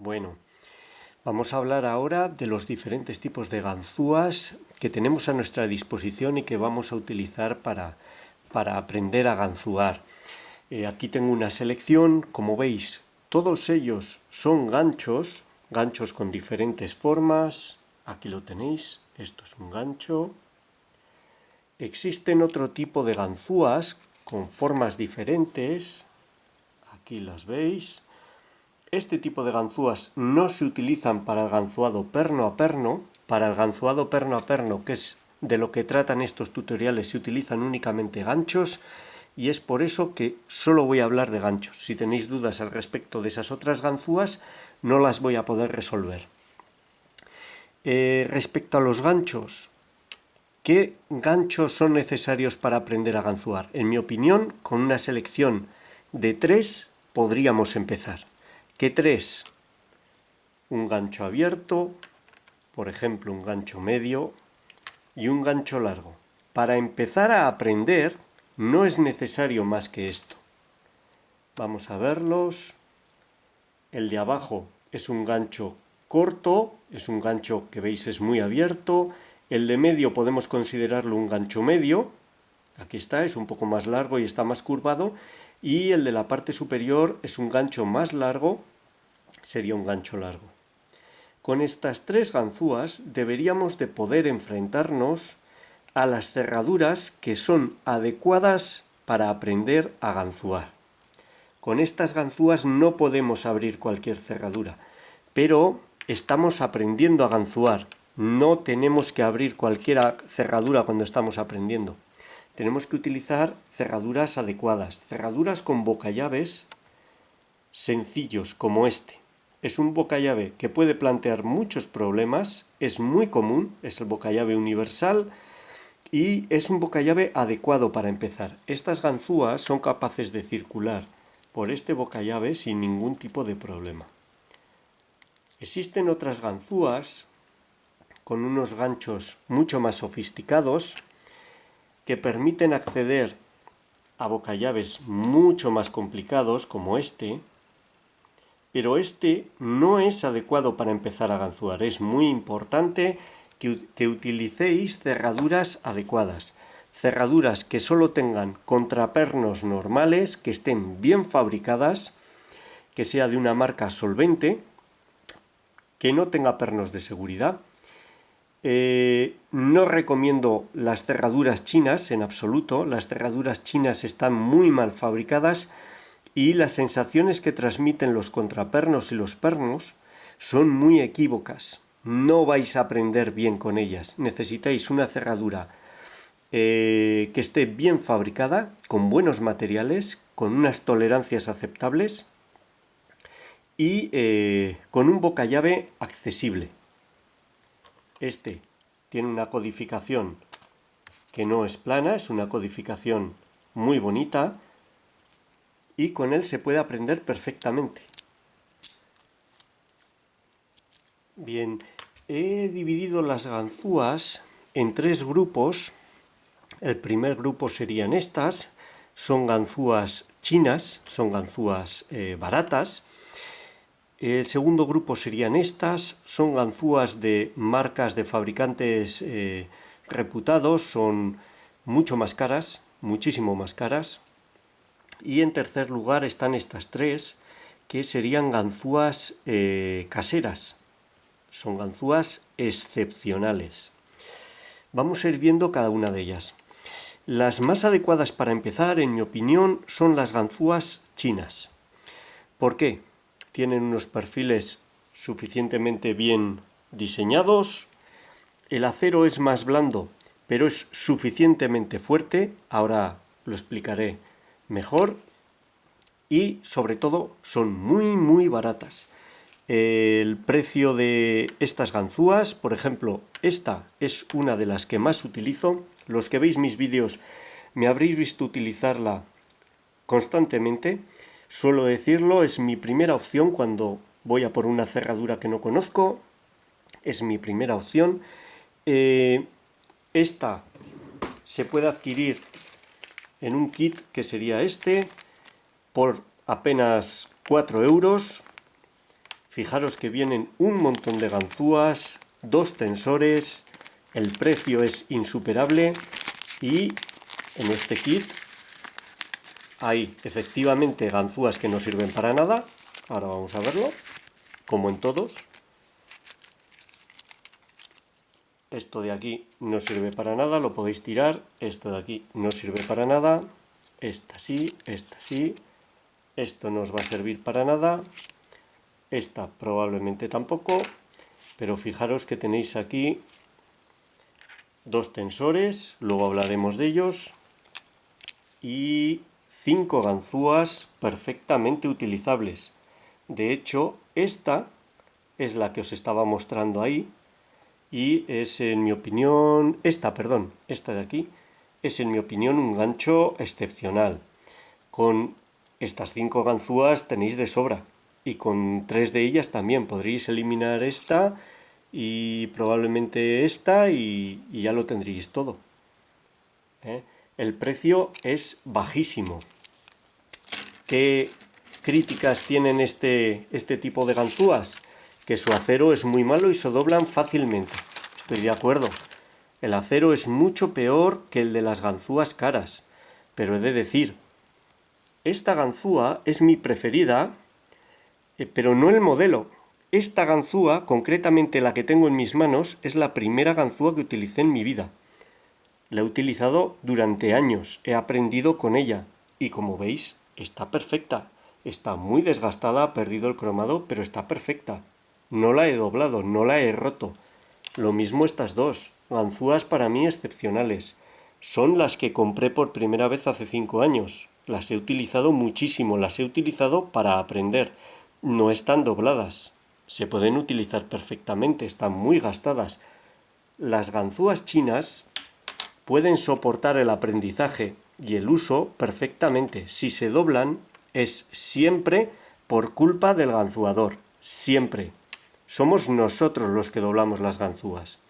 Bueno, vamos a hablar ahora de los diferentes tipos de ganzúas que tenemos a nuestra disposición y que vamos a utilizar para aprender a ganzúar. Aquí tengo una selección, como veis, todos ellos son ganchos con diferentes formas. Aquí lo tenéis, esto es un gancho. Existen otro tipo de ganzúas con formas diferentes, aquí las veis. Este tipo de ganzúas no se utilizan para el ganzuado perno a perno. Para el ganzuado perno a perno, que es de lo que tratan estos tutoriales, se utilizan únicamente ganchos y es por eso que solo voy a hablar de ganchos. Si tenéis dudas al respecto de esas otras ganzúas, no las voy a poder resolver. Respecto a los ganchos, ¿qué ganchos son necesarios para aprender a ganzúar? En mi opinión, con una selección de 3 podríamos empezar. ¿Qué 3? Un gancho abierto, por ejemplo un gancho medio y un gancho largo. Para empezar a aprender no es necesario más que esto. Vamos a verlos. El de abajo es un gancho corto, es un gancho que veis es muy abierto. El de medio podemos considerarlo un gancho medio. Aquí está, es un poco más largo y está más curvado. Y el de la parte superior es un gancho más largo, sería un gancho largo. Con estas 3 ganzúas deberíamos de poder enfrentarnos a las cerraduras que son adecuadas para aprender a ganzúar. Con estas ganzúas no podemos abrir cualquier cerradura, pero estamos aprendiendo a ganzúar. No tenemos que abrir cualquier cerradura cuando estamos aprendiendo. Tenemos que utilizar cerraduras adecuadas, cerraduras con bocallaves sencillos como este. Es un bocallave que puede plantear muchos problemas, es muy común, es el bocallave universal y es un bocallave adecuado para empezar. Estas ganzúas son capaces de circular por este bocallave sin ningún tipo de problema. Existen otras ganzúas con unos ganchos mucho más sofisticados que permiten acceder a bocallaves mucho más complicados como este, pero este no es adecuado para empezar a ganzúar. Es muy importante que utilicéis cerraduras adecuadas. Cerraduras que solo tengan contrapernos normales, que estén bien fabricadas, que sea de una marca solvente, que no tenga pernos de seguridad. No recomiendo las cerraduras chinas en absoluto. Las cerraduras chinas están muy mal fabricadas y las sensaciones que transmiten los contrapernos y los pernos son muy equívocas. No vais a aprender bien con ellas. Necesitáis una cerradura que esté bien fabricada, con buenos materiales, con unas tolerancias aceptables y con un bocallave accesible. Este tiene una codificación que no es plana, es una codificación muy bonita y con él se puede aprender perfectamente. Bien, he dividido las ganzúas en 3 grupos. El primer grupo serían estas, son ganzúas chinas, son ganzúas baratas. El segundo grupo serían estas, son ganzúas de marcas de fabricantes reputados, son mucho más caras, muchísimo más caras. Y en tercer lugar están estas 3, que serían ganzúas caseras, son ganzúas excepcionales. Vamos a ir viendo cada una de ellas. Las más adecuadas para empezar, en mi opinión, son las ganzúas chinas. ¿Por qué? Tienen unos perfiles suficientemente bien diseñados, el acero es más blando, pero es suficientemente fuerte, ahora lo explicaré mejor, y sobre todo son muy baratas. El precio de estas ganzúas, por ejemplo, esta es una de las que más utilizo. Los que veis mis vídeos me habréis visto utilizarla constantemente. Suelo decirlo, es mi primera opción cuando voy a por una cerradura que no conozco. Es mi primera opción. Esta se puede adquirir en un kit que sería este por apenas 4 euros. Fijaros que vienen un montón de ganzúas, 2 tensores, el precio es insuperable y en este kit hay efectivamente ganzúas que no sirven para nada. Ahora vamos a verlo, como en todos. Esto de aquí no sirve para nada, lo podéis tirar. Esto de aquí no sirve para nada. Esta sí, esta sí. Esto no os va a servir para nada. Esta probablemente tampoco. Pero fijaros que tenéis aquí 2 tensores, luego hablaremos de ellos. Y 5 ganzúas perfectamente utilizables. De hecho, esta es la que os estaba mostrando ahí. Y es, en mi opinión, esta de aquí, es en mi opinión un gancho excepcional. Con estas 5 ganzúas tenéis de sobra y con 3 de ellas también podréis eliminar esta y probablemente esta y ya lo tendréis todo. El precio es bajísimo. ¿Qué críticas tienen este tipo de ganzúas? Que su acero es muy malo y se doblan fácilmente. Estoy de acuerdo. El acero es mucho peor que el de las ganzúas caras. Pero he de decir, esta ganzúa es mi preferida, pero no el modelo. Esta ganzúa, concretamente la que tengo en mis manos, es la primera ganzúa que utilicé en mi vida. La he utilizado durante años, he aprendido con ella y como veis está perfecta. Está muy desgastada, ha perdido el cromado, pero está perfecta. No la he doblado, no la he roto. Lo mismo estas dos, ganzúas para mí excepcionales. Son las que compré por primera vez hace 5 años. Las he utilizado muchísimo, las he utilizado para aprender. No están dobladas. Se pueden utilizar perfectamente, están muy gastadas. Las ganzúas chinas pueden soportar el aprendizaje y el uso perfectamente. Si se doblan, es siempre por culpa del ganzuador. Siempre. Somos nosotros los que doblamos las ganzúas.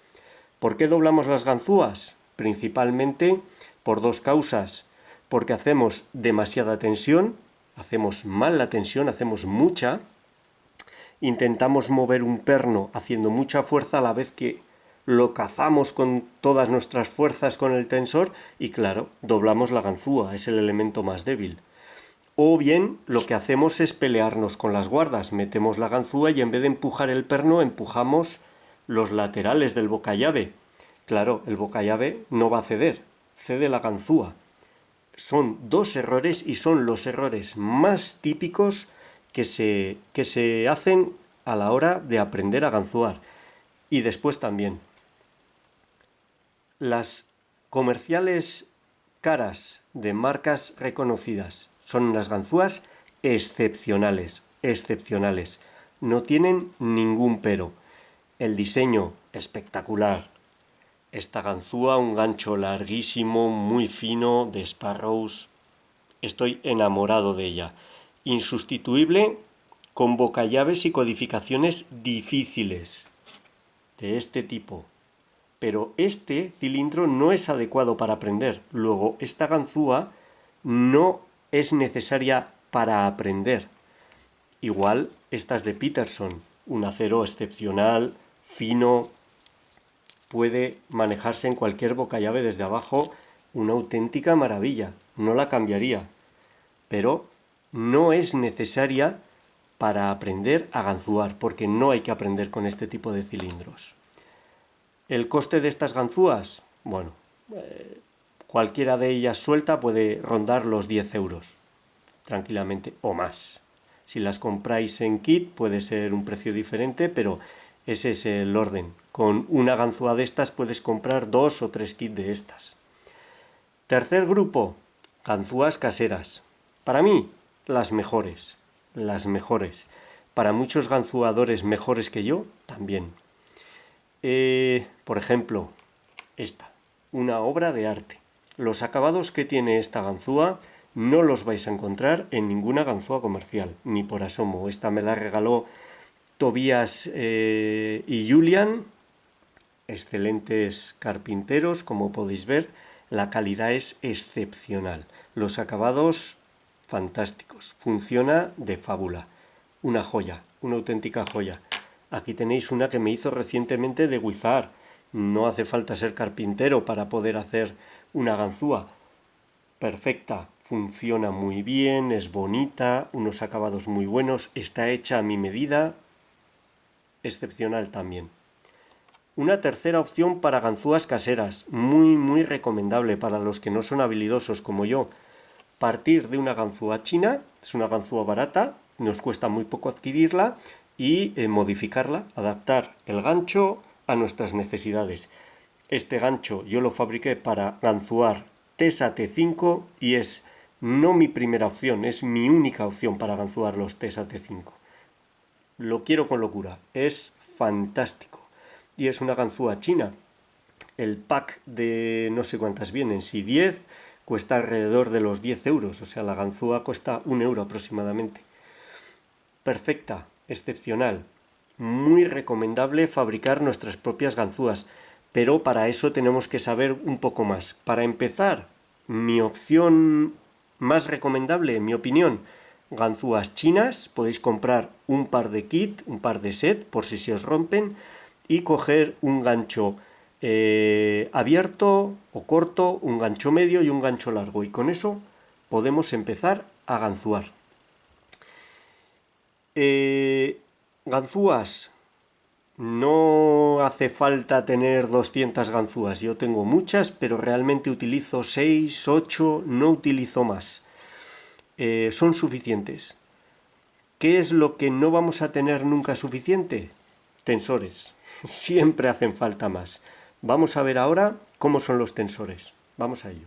¿Por qué doblamos las ganzúas? Principalmente por 2 causas. Porque hacemos demasiada tensión, hacemos mal la tensión, hacemos mucha. Intentamos mover un perno haciendo mucha fuerza a la vez que lo cazamos con todas nuestras fuerzas con el tensor y claro, doblamos la ganzúa, es el elemento más débil. O bien lo que hacemos es pelearnos con las guardas, metemos la ganzúa y en vez de empujar el perno empujamos los laterales del bocallave. Claro, el bocallave no va a ceder, cede la ganzúa. Son 2 errores y son los errores más típicos que se hacen a la hora de aprender a ganzuar. Y después también, las comerciales caras de marcas reconocidas son unas ganzúas excepcionales, excepcionales. No tienen ningún pero. El diseño espectacular. Esta ganzúa, un gancho larguísimo, muy fino, de Sparrows. Estoy enamorado de ella. Insustituible, con bocallaves y codificaciones difíciles de este tipo. Pero este cilindro no es adecuado para aprender. Luego, esta ganzúa no es necesaria para aprender. Igual, esta es de Peterson, un acero excepcional, fino, puede manejarse en cualquier bocallave desde abajo, una auténtica maravilla. No la cambiaría. Pero no es necesaria para aprender a ganzuar, porque no hay que aprender con este tipo de cilindros. ¿El coste de estas ganzúas? Bueno, cualquiera de ellas suelta puede rondar los 10 euros, tranquilamente, o más. Si las compráis en kit puede ser un precio diferente, pero ese es el orden. Con una ganzúa de estas puedes comprar 2 o 3 kits de estas. Tercer grupo, ganzúas caseras. Para mí, las mejores. Las mejores. Para muchos ganzuadores mejores que yo, también. Por ejemplo, esta, una obra de arte. Los acabados que tiene esta ganzúa no los vais a encontrar en ninguna ganzúa comercial, ni por asomo. Esta me la regaló Tobías y Julian, excelentes carpinteros, como podéis ver. La calidad es excepcional. Los acabados fantásticos. Funciona de fábula. una joya, una auténtica joya. Aquí tenéis una que me hizo recientemente de guisar. No hace falta ser carpintero para poder hacer una ganzúa. Perfecta, funciona muy bien, es bonita, unos acabados muy buenos, está hecha a mi medida, excepcional también. Una tercera opción para ganzúas caseras, muy recomendable para los que no son habilidosos como yo. Partir de una ganzúa china, es una ganzúa barata, nos cuesta muy poco adquirirla, y modificarla, adaptar el gancho a nuestras necesidades. Este gancho yo lo fabriqué para ganzúar Tesa T5 y es no mi primera opción, es mi única opción para ganzúar los Tesa T5. Lo quiero con locura, es fantástico. Y es una ganzúa china. El pack de no sé cuántas vienen, si 10, cuesta alrededor de los 10 euros, o sea, la ganzúa cuesta 1 euro aproximadamente. Perfecta, excepcional, muy recomendable fabricar nuestras propias ganzúas, pero para eso tenemos que saber un poco más. Para empezar, mi opción más recomendable, en mi opinión, ganzúas chinas. Podéis comprar un par de kit, un par de set, por si se os rompen, y coger un gancho abierto o corto, un gancho medio y un gancho largo, y con eso podemos empezar a ganzúar. Ganzúas, no hace falta tener 200 ganzúas, yo tengo muchas, pero realmente utilizo 6, 8, no utilizo más. Son suficientes. ¿Qué es lo que no vamos a tener nunca suficiente? Tensores. Siempre hacen falta más. Vamos a ver ahora cómo son los tensores. Vamos a ello.